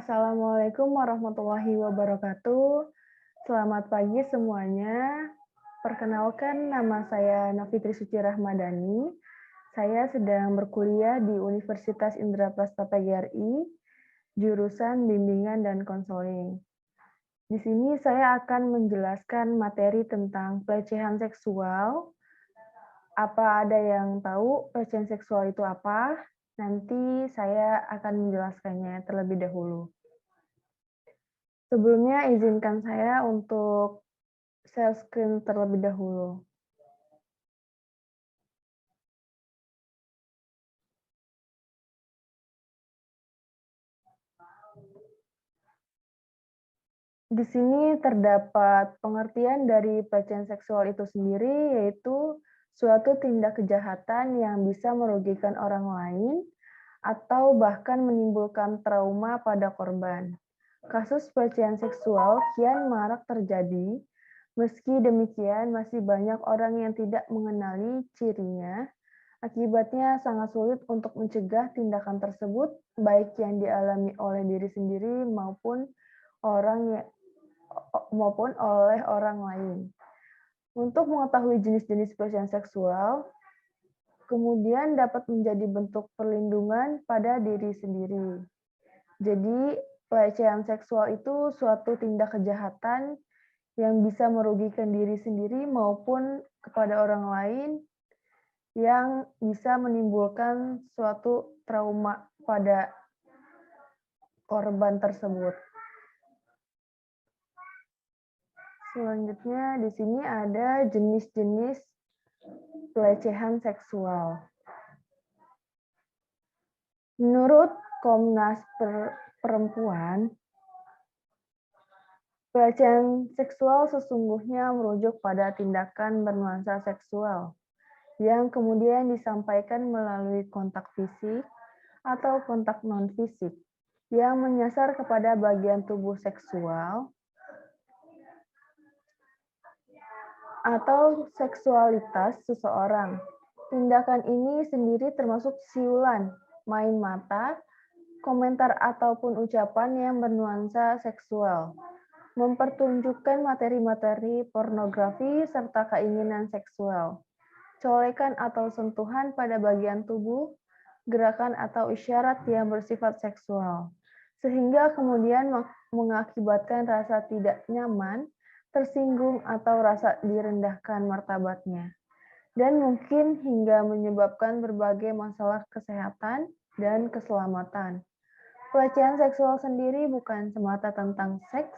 Assalamualaikum warahmatullahi wabarakatuh. Selamat pagi semuanya. Perkenalkan, nama saya Nafitri Suci Rahmadani. Saya sedang berkuliah di Universitas Indraprasta PGRI, jurusan Bimbingan dan Konseling. Di sini saya akan menjelaskan materi tentang pelecehan seksual. Apa ada yang tahu pelecehan seksual itu apa? Nanti saya akan menjelaskannya terlebih dahulu. Sebelumnya izinkan saya untuk share screen terlebih dahulu. Di sini terdapat pengertian dari pelecehan seksual itu sendiri, yaitu suatu tindak kejahatan yang bisa merugikan orang lain atau bahkan menimbulkan trauma pada korban. Kasus pelecehan seksual kian marak terjadi, meski demikian masih banyak orang yang tidak mengenali cirinya. Akibatnya sangat sulit untuk mencegah tindakan tersebut, baik yang dialami oleh diri sendiri orang yang maupun oleh orang lain. Untuk mengetahui jenis-jenis pelecehan seksual, kemudian dapat menjadi bentuk perlindungan pada diri sendiri. Jadi, pelecehan seksual itu suatu tindak kejahatan yang bisa merugikan diri sendiri maupun kepada orang lain yang bisa menimbulkan suatu trauma pada korban tersebut. Selanjutnya di sini ada jenis-jenis pelecehan seksual. Menurut Komnas Perempuan, pelecehan seksual sesungguhnya merujuk pada tindakan bernuansa seksual yang kemudian disampaikan melalui kontak fisik atau kontak non-fisik yang menyasar kepada bagian tubuh seksual atau seksualitas seseorang. Tindakan ini sendiri termasuk siulan, main mata, komentar ataupun ucapan yang bernuansa seksual, mempertunjukkan materi-materi pornografi serta keinginan seksual, colekan atau sentuhan pada bagian tubuh, gerakan atau isyarat yang bersifat seksual, sehingga kemudian mengakibatkan rasa tidak nyaman, tersinggung, atau rasa direndahkan martabatnya, dan mungkin hingga menyebabkan berbagai masalah kesehatan dan keselamatan. Pelecehan seksual sendiri bukan semata tentang seks.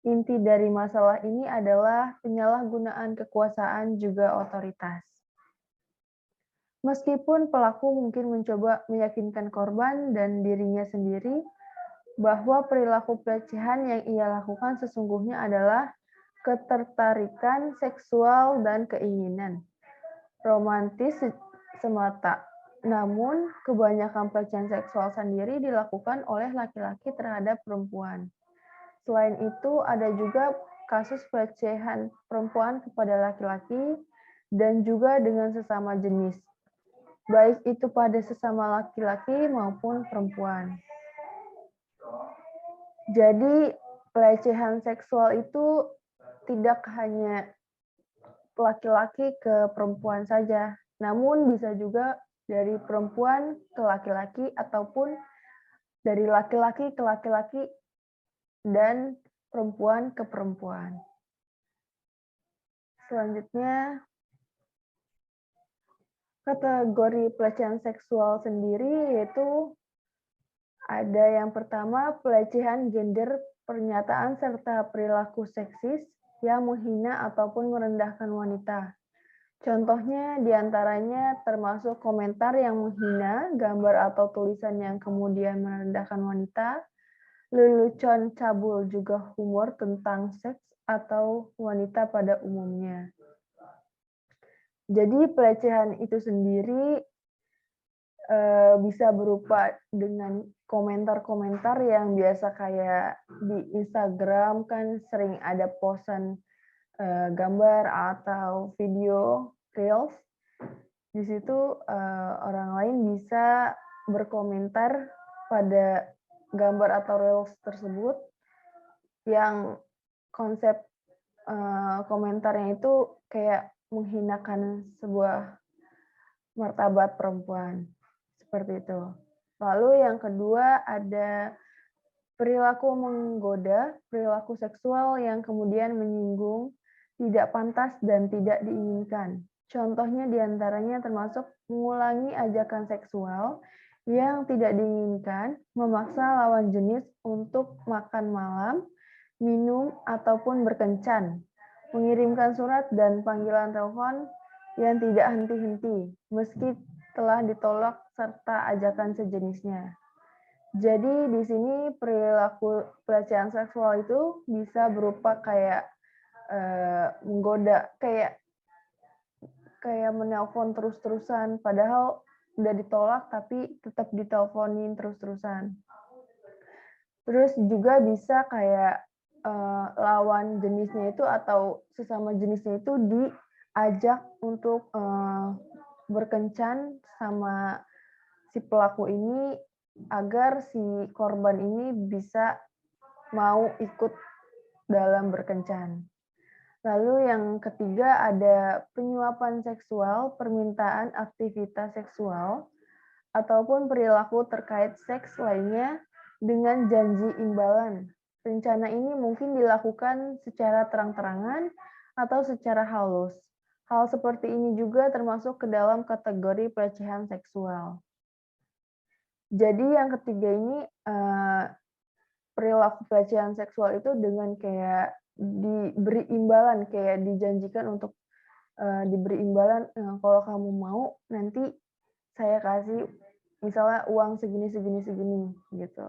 Inti dari masalah ini adalah penyalahgunaan kekuasaan juga otoritas. Meskipun pelaku mungkin mencoba meyakinkan korban dan dirinya sendiri bahwa perilaku pelecehan yang ia lakukan sesungguhnya adalah ketertarikan seksual dan keinginan romantis semata. Namun, kebanyakan pelecehan seksual sendiri dilakukan oleh laki-laki terhadap perempuan. Selain itu, ada juga kasus pelecehan perempuan kepada laki-laki dan juga dengan sesama jenis, baik itu pada sesama laki-laki maupun perempuan. Jadi, pelecehan seksual itu tidak hanya laki-laki ke perempuan saja, namun bisa juga dari perempuan ke laki-laki ataupun dari laki-laki ke laki-laki dan perempuan ke perempuan. Selanjutnya, kategori pelecehan seksual sendiri yaitu ada yang pertama pelecehan gender, pernyataan serta perilaku seksis yang menghina ataupun merendahkan wanita. Contohnya diantaranya termasuk komentar yang menghina, gambar atau tulisan yang kemudian merendahkan wanita, lelucon cabul juga humor tentang seks atau wanita pada umumnya. Jadi pelecehan itu sendiri bisa berupa dengan komentar-komentar yang biasa kayak di Instagram kan sering ada posan gambar atau video reels. Di situ orang lain bisa berkomentar pada gambar atau reels tersebut yang konsep, komentarnya itu kayak menghinakan sebuah martabat perempuan, seperti itu. Lalu yang kedua ada perilaku menggoda, perilaku seksual yang kemudian menyinggung, tidak pantas dan tidak diinginkan. Contohnya diantaranya termasuk mengulangi ajakan seksual yang tidak diinginkan, memaksa lawan jenis untuk makan malam, minum, ataupun berkencan, mengirimkan surat dan panggilan telepon yang tidak henti-henti, meski telah ditolak serta ajakan sejenisnya. Jadi di sini perilaku pelecehan seksual itu bisa berupa kayak menggoda, kayak kayak menelpon terus-terusan, padahal udah ditolak tapi tetap diteleponin terus-terusan. Terus juga bisa kayak lawan jenisnya itu atau sesama jenisnya itu diajak untuk berkencan sama si pelaku ini agar si korban ini bisa mau ikut dalam berkencan. Lalu yang ketiga ada penyuapan seksual, permintaan aktivitas seksual, ataupun perilaku terkait seks lainnya dengan janji imbalan. Rencana ini mungkin dilakukan secara terang-terangan atau secara halus. Hal seperti ini juga termasuk ke dalam kategori pelecehan seksual. Jadi yang ketiga ini perilaku pelecehan seksual itu dengan kayak diberi imbalan, kayak dijanjikan untuk diberi imbalan, kalau kamu mau nanti saya kasih misalnya uang segini segini segini gitu.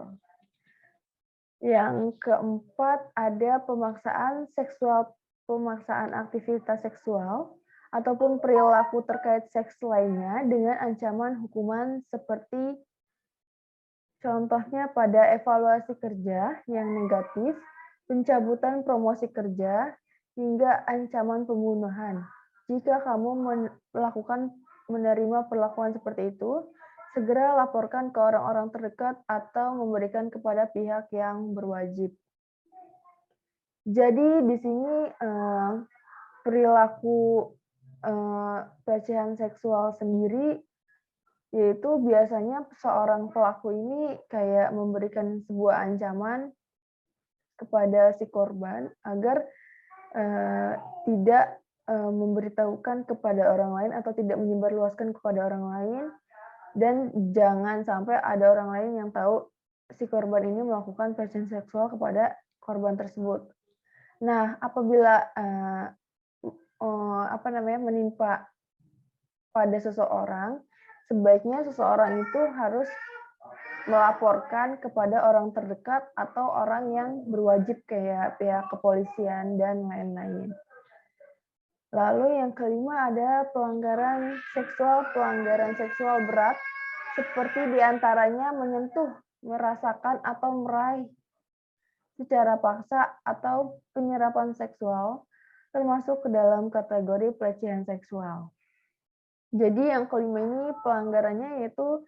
Yang keempat ada pemaksaan seksual, pemaksaan aktivitas seksual ataupun perilaku terkait seks lainnya dengan ancaman hukuman seperti contohnya pada evaluasi kerja yang negatif, pencabutan promosi kerja, hingga ancaman pembunuhan. Jika kamu menerima perlakuan seperti itu, segera laporkan ke orang-orang terdekat atau memberikan kepada pihak yang berwajib. Jadi di sini perilaku pelecehan seksual sendiri yaitu biasanya seorang pelaku ini kayak memberikan sebuah ancaman kepada si korban agar tidak memberitahukan kepada orang lain atau tidak menyebarluaskan kepada orang lain, dan jangan sampai ada orang lain yang tahu si korban ini melakukan pelecehan seksual kepada korban tersebut. Nah, apabila menimpa pada seseorang, sebaiknya seseorang itu harus melaporkan kepada orang terdekat atau orang yang berwajib kayak pihak kepolisian dan lain-lain. Lalu yang kelima ada pelanggaran seksual berat, seperti diantaranya menyentuh, merasakan, atau meraih secara paksa atau penyerapan seksual, termasuk ke dalam kategori pelecehan seksual. Jadi yang kelima ini pelanggarannya yaitu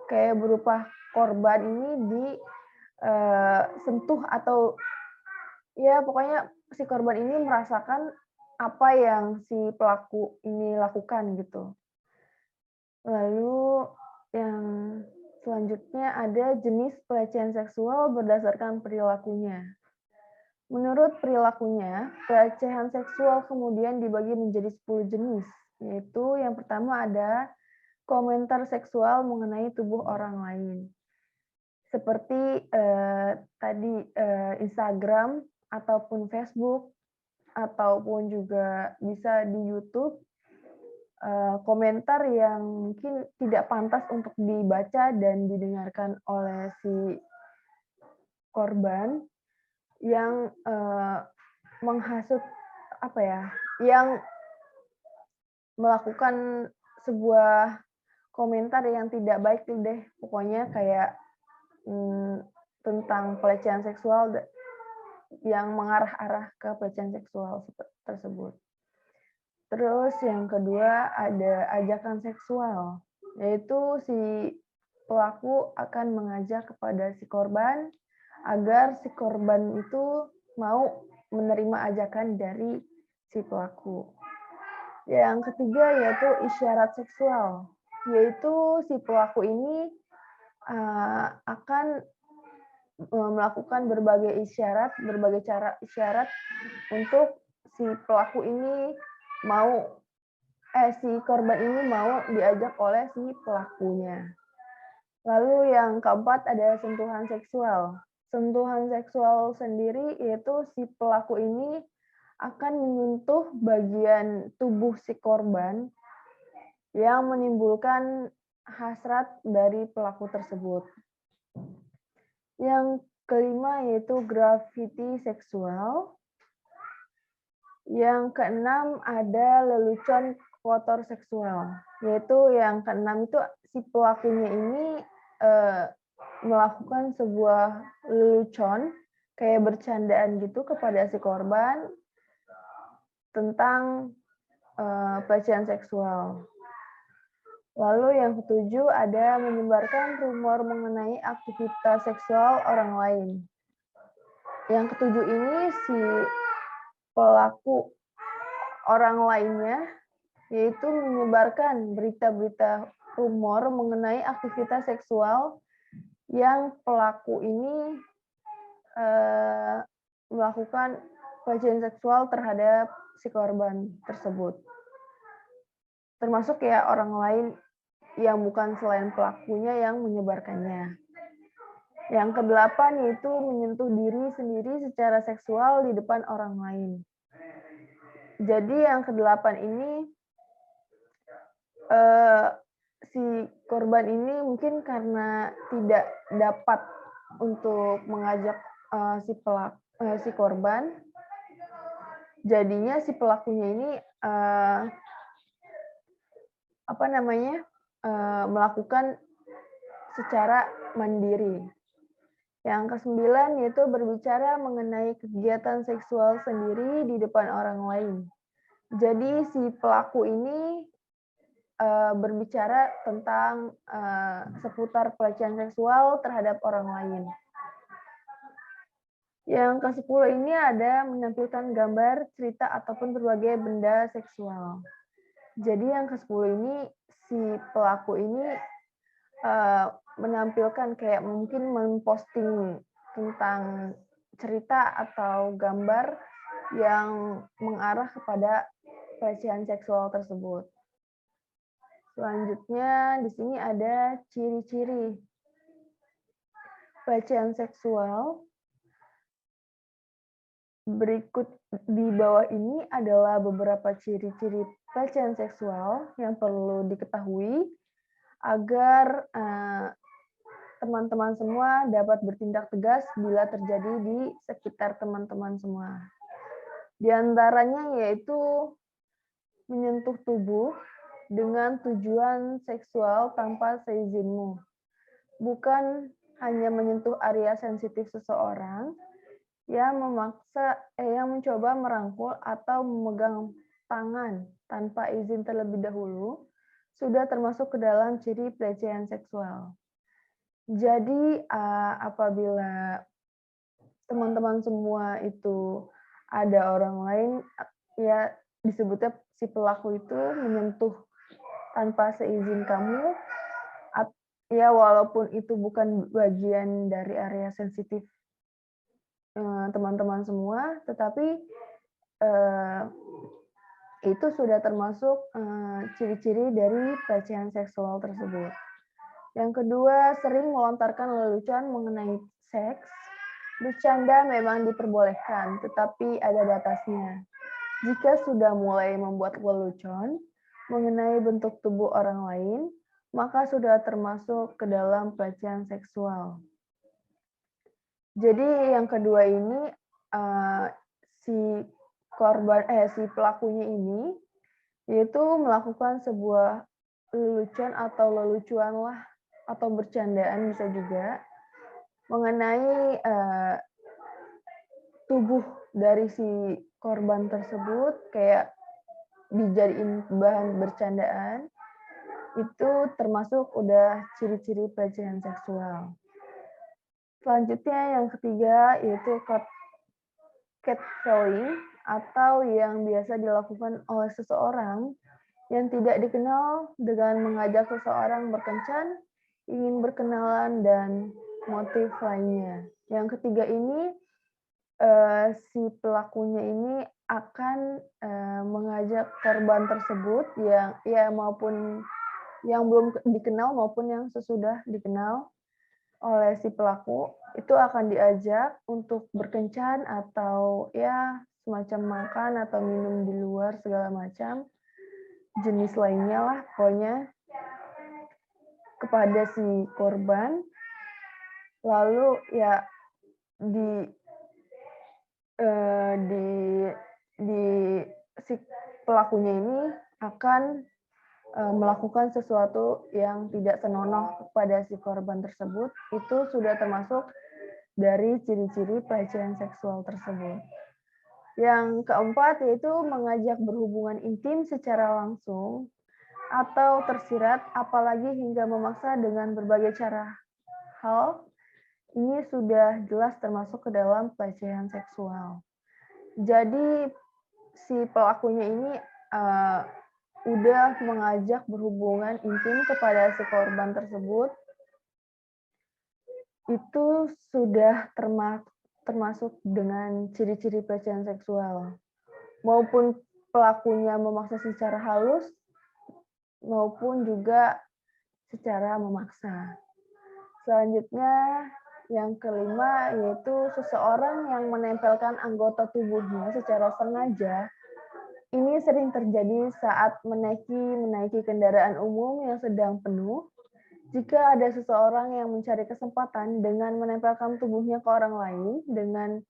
kayak berupa korban ini disentuh atau ya pokoknya si korban ini merasakan apa yang si pelaku ini lakukan gitu. Lalu yang selanjutnya ada jenis pelecehan seksual berdasarkan perilakunya. Menurut perilakunya, pelecehan seksual kemudian dibagi menjadi 10 jenis, yaitu yang pertama ada komentar seksual mengenai tubuh orang lain. Seperti Instagram ataupun Facebook ataupun juga bisa di YouTube, komentar yang mungkin tidak pantas untuk dibaca dan didengarkan oleh si korban yang menghasut yang melakukan sebuah komentar yang tidak baik deh, pokoknya kayak tentang pelecehan seksual yang mengarah-arah ke pelecehan seksual tersebut. Terus yang kedua ada ajakan seksual, yaitu si pelaku akan mengajak kepada si korban agar si korban itu mau menerima ajakan dari si pelaku. Yang ketiga yaitu isyarat seksual, yaitu si pelaku ini akan melakukan berbagai cara isyarat untuk si pelaku ini mau si korban ini mau diajak oleh si pelakunya. Lalu yang keempat ada sentuhan seksual. Sentuhan seksual sendiri yaitu si pelaku ini akan menyentuh bagian tubuh si korban yang menimbulkan hasrat dari pelaku tersebut. Yang kelima yaitu grafiti seksual. Yang keenam ada lelucon kotor seksual, yaitu yang keenam itu si pelakunya ini melakukan sebuah lelucon kayak bercandaan gitu kepada si korban tentang pelecehan seksual. Lalu yang ketujuh ada menyebarkan rumor mengenai aktivitas seksual orang lain. Yang ketujuh ini si pelaku orang lainnya yaitu menyebarkan berita-berita rumor mengenai aktivitas seksual yang pelaku ini melakukan pelecehan seksual terhadap si korban tersebut. Termasuk ya orang lain yang bukan selain pelakunya yang menyebarkannya. Yang kedelapan yaitu menyentuh diri sendiri secara seksual di depan orang lain. Jadi yang kedelapan ini si korban ini mungkin karena tidak dapat untuk mengajak si korban, jadinya si pelakunya ini melakukan secara mandiri. Yang kesembilan yaitu berbicara mengenai kegiatan seksual sendiri di depan orang lain. Jadi si pelaku ini berbicara tentang seputar pelecehan seksual terhadap orang lain. Yang ke-10 ini ada menampilkan gambar, cerita, ataupun berbagai benda seksual. Jadi yang ke-10 ini si pelaku ini menampilkan kayak mungkin memposting tentang cerita atau gambar yang mengarah kepada pelecehan seksual tersebut. Selanjutnya di sini ada ciri-ciri pelecehan seksual. Berikut di bawah ini adalah beberapa ciri-ciri pelecehan seksual yang perlu diketahui agar teman-teman semua dapat bertindak tegas bila terjadi di sekitar teman-teman semua. Di antaranya yaitu menyentuh tubuh dengan tujuan seksual tanpa seizinmu. Bukan hanya menyentuh area sensitif seseorang, yang mencoba merangkul atau memegang tangan tanpa izin terlebih dahulu, sudah termasuk ke dalam ciri pelecehan seksual. Jadi apabila teman-teman semua itu ada orang lain, ya disebutnya si pelaku itu menyentuh tanpa seizin kamu, ya walaupun itu bukan bagian dari area sensitif teman-teman semua, tetapi itu sudah termasuk ciri-ciri dari pelecehan seksual tersebut. Yang kedua, sering melontarkan lelucon mengenai seks. Bercanda memang diperbolehkan, tetapi ada batasnya. Jika sudah mulai membuat lelucon mengenai bentuk tubuh orang lain, maka sudah termasuk ke dalam pelecehan seksual. Jadi yang kedua ini si pelakunya ini yaitu melakukan sebuah lelucon atau lelucuan lah atau bercandaan bisa juga mengenai tubuh dari si korban tersebut kayak dijadiin bahan bercandaan Itu termasuk udah ciri-ciri pelecehan seksual. Selanjutnya yang ketiga yaitu catcalling atau yang biasa dilakukan oleh seseorang yang tidak dikenal dengan mengajak seseorang berkencan, ingin berkenalan, dan motif lainnya. Yang ketiga ini, si pelakunya ini akan, mengajak korban tersebut maupun yang belum dikenal maupun yang sesudah dikenal oleh si pelaku, itu akan diajak untuk berkencan atau ya semacam makan atau minum di luar segala macam, jenis lainnya lah pokoknya kepada si korban. Lalu ya di di si pelakunya ini akan, melakukan sesuatu yang tidak senonoh kepada si korban tersebut, itu sudah termasuk dari ciri-ciri pelecehan seksual tersebut. Yang keempat yaitu mengajak berhubungan intim secara langsung atau tersirat, apalagi hingga memaksa dengan berbagai cara. Hal ini sudah jelas termasuk ke dalam pelecehan seksual. Jadi si pelakunya ini udah mengajak berhubungan intim kepada si korban tersebut, itu sudah termasuk dengan ciri-ciri pelecehan seksual. Maupun pelakunya memaksa secara halus, maupun juga secara memaksa. Selanjutnya, yang kelima yaitu seseorang yang menempelkan anggota tubuhnya secara sengaja. Ini sering terjadi saat menaiki kendaraan umum yang sedang penuh. Jika ada seseorang yang mencari kesempatan dengan menempelkan tubuhnya ke orang lain dengan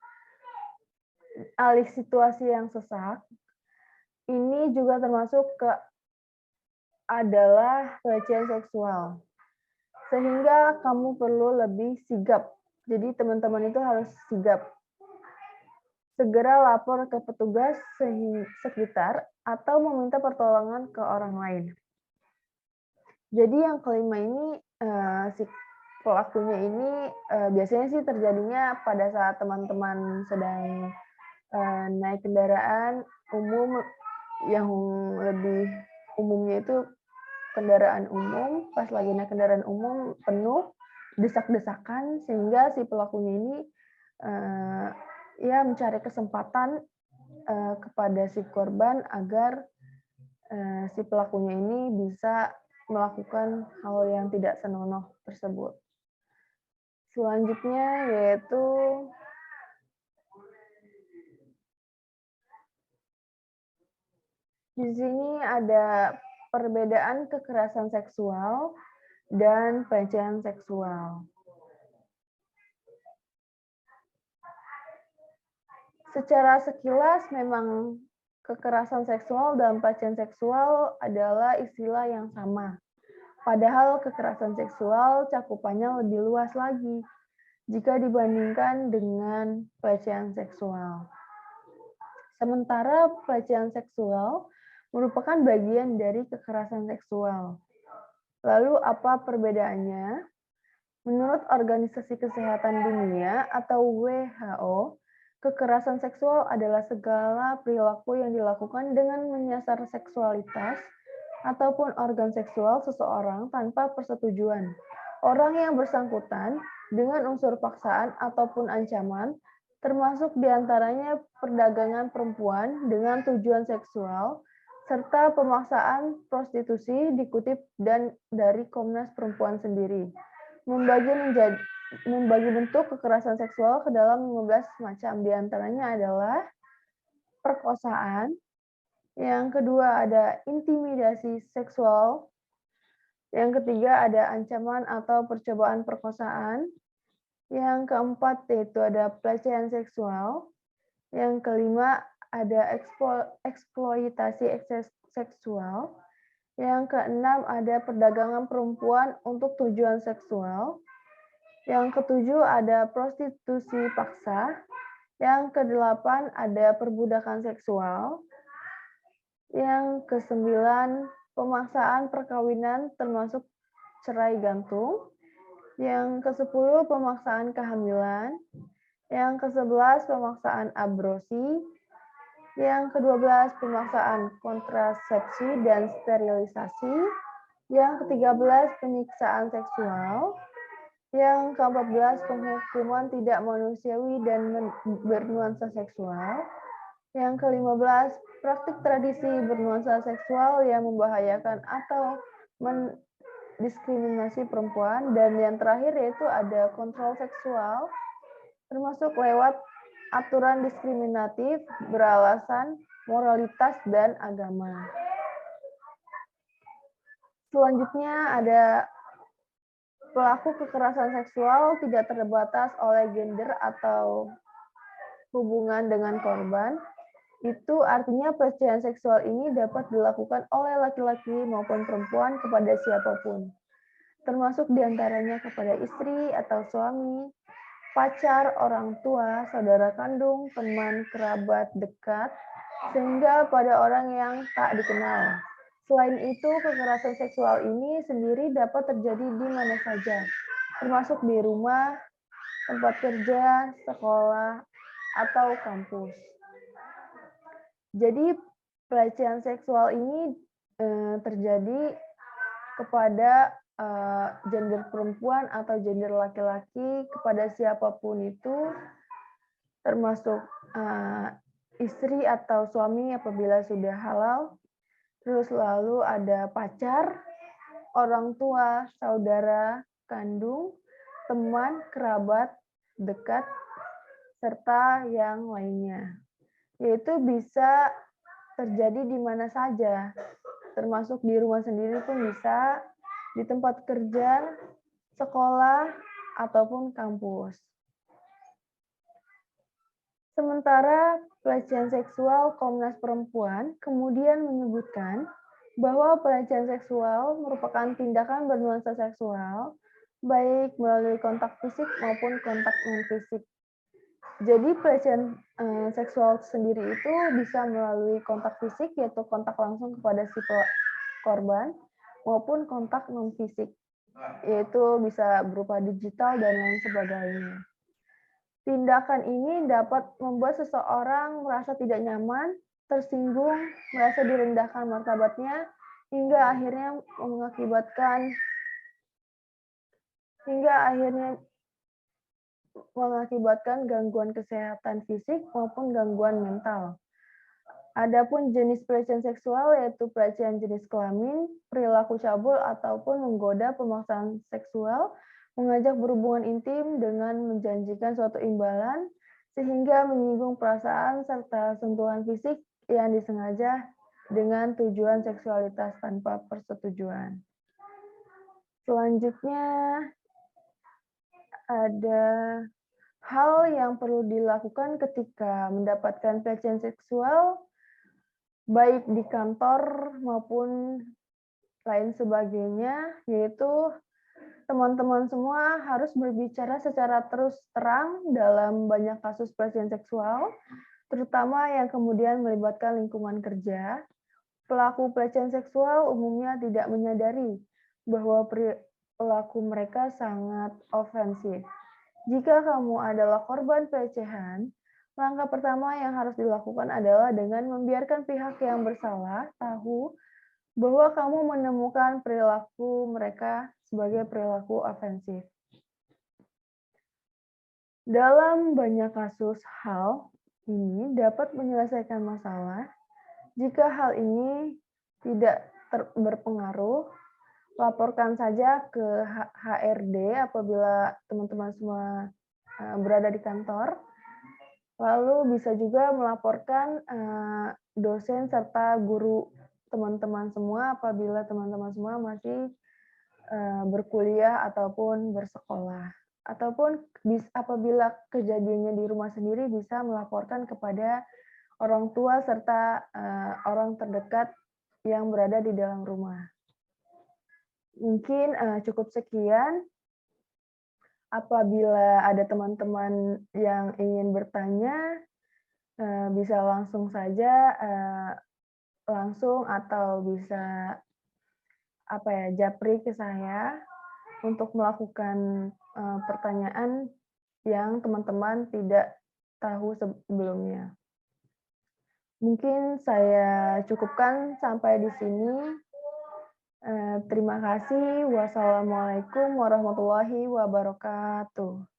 alih situasi yang sesak, ini juga termasuk adalah pelecehan seksual. Sehingga kamu perlu lebih sigap. Jadi teman-teman itu harus sigap. Segera lapor ke petugas sekitar atau meminta pertolongan ke orang lain. Jadi yang kelima ini, si pelakunya ini biasanya sih terjadinya pada saat teman-teman sedang naik kendaraan umum yang lebih umumnya itu kendaraan umum, pas lagi naik kendaraan umum penuh, desak-desakan sehingga si pelakunya ini ya mencari kesempatan kepada si korban agar si pelakunya ini bisa melakukan hal yang tidak senonoh tersebut. Selanjutnya yaitu di sini ada perbedaan kekerasan seksual dan pelecehan seksual. Secara sekilas memang kekerasan seksual dan pelecehan seksual adalah istilah yang sama. Padahal kekerasan seksual cakupannya lebih luas lagi jika dibandingkan dengan pelecehan seksual. Sementara pelecehan seksual merupakan bagian dari kekerasan seksual. Lalu apa perbedaannya? Menurut Organisasi Kesehatan Dunia atau WHO, kekerasan seksual adalah segala perilaku yang dilakukan dengan menyasar seksualitas ataupun organ seksual seseorang tanpa persetujuan orang yang bersangkutan dengan unsur paksaan ataupun ancaman, termasuk diantaranya perdagangan perempuan dengan tujuan seksual, serta pemaksaan prostitusi dikutip dari Komnas Perempuan sendiri. Membagi bentuk kekerasan seksual ke dalam 15 macam, diantaranya adalah perkosaan, yang kedua ada intimidasi seksual, yang ketiga ada ancaman atau percobaan perkosaan, yang keempat yaitu ada pelecehan seksual, yang kelima ada eksploitasi seksual, yang keenam ada perdagangan perempuan untuk tujuan seksual, yang ketujuh ada prostitusi paksa, yang kedelapan ada perbudakan seksual, yang kesembilan pemaksaan perkawinan termasuk cerai gantung. Yang ke-10 pemaksaan kehamilan. Yang ke-11 pemaksaan aborsi. Yang ke-12 pemaksaan kontrasepsi dan sterilisasi. Yang ke-13 penyiksaan seksual. Yang ke-14 penghukuman tidak manusiawi dan bernuansa seksual. Yang ke-15 praktik tradisi bernuansa seksual yang membahayakan atau mendiskriminasi perempuan. Dan yang terakhir yaitu ada kontrol seksual, termasuk lewat aturan diskriminatif beralasan moralitas dan agama. Selanjutnya ada pelaku kekerasan seksual tidak terbatas oleh gender atau hubungan dengan korban. Itu artinya pelecehan seksual ini dapat dilakukan oleh laki-laki maupun perempuan kepada siapapun, termasuk diantaranya kepada istri atau suami, pacar, orang tua, saudara kandung, teman, kerabat dekat, sehingga pada orang yang tak dikenal. Selain itu, kekerasan seksual ini sendiri dapat terjadi di mana saja, termasuk di rumah, tempat kerja, sekolah, atau kampus. Jadi, pelecehan seksual ini terjadi kepada gender perempuan atau gender laki-laki kepada siapapun itu, termasuk istri atau suami apabila sudah halal. Terus lalu ada pacar, orang tua, saudara kandung, teman, kerabat dekat, serta yang lainnya. Yaitu bisa terjadi di mana saja, termasuk di rumah sendiri pun bisa, di tempat kerja, sekolah, ataupun kampus. Sementara pelecehan seksual Komnas Perempuan kemudian menyebutkan bahwa pelecehan seksual merupakan tindakan bernuansa seksual, baik melalui kontak fisik maupun kontak non-fisik. Jadi pelecehan seksual sendiri itu bisa melalui kontak fisik, yaitu kontak langsung kepada si korban, maupun kontak non-fisik, yaitu bisa berupa digital dan lain sebagainya. Tindakan ini dapat membuat seseorang merasa tidak nyaman, tersinggung, merasa direndahkan martabatnya, hingga akhirnya mengakibatkan gangguan kesehatan fisik maupun gangguan mental. Adapun jenis pelecehan seksual yaitu pelecehan jenis kelamin, perilaku cabul ataupun menggoda, pemaksaan seksual, mengajak berhubungan intim dengan menjanjikan suatu imbalan sehingga menyinggung perasaan serta sentuhan fisik yang disengaja dengan tujuan seksualitas tanpa persetujuan. Selanjutnya ada hal yang perlu dilakukan ketika mendapatkan pelecehan seksual baik di kantor maupun lain sebagainya, yaitu teman-teman semua harus berbicara secara terus terang dalam banyak kasus pelecehan seksual, terutama yang kemudian melibatkan lingkungan kerja. Pelaku pelecehan seksual umumnya tidak menyadari bahwa perilaku mereka sangat ofensif. Jika kamu adalah korban pelecehan, langkah pertama yang harus dilakukan adalah dengan membiarkan pihak yang bersalah tahu bahwa kamu menemukan perilaku mereka sebagai perilaku ofensif. Dalam banyak kasus, hal ini dapat menyelesaikan masalah. Jika hal ini tidak berpengaruh, laporkan saja ke HRD apabila teman-teman semua berada di kantor. Lalu bisa juga melaporkan dosen serta guru teman-teman semua apabila teman-teman semua masih berkuliah ataupun bersekolah. Ataupun apabila kejadiannya di rumah sendiri bisa melaporkan kepada orang tua serta orang terdekat yang berada di dalam rumah. Mungkin cukup sekian. Apabila ada teman-teman yang ingin bertanya, bisa langsung saja langsung atau bisa japri ke saya untuk melakukan, pertanyaan yang teman-teman tidak tahu sebelumnya. Mungkin saya cukupkan sampai di sini. Terima kasih. Wassalamualaikum warahmatullahi wabarakatuh.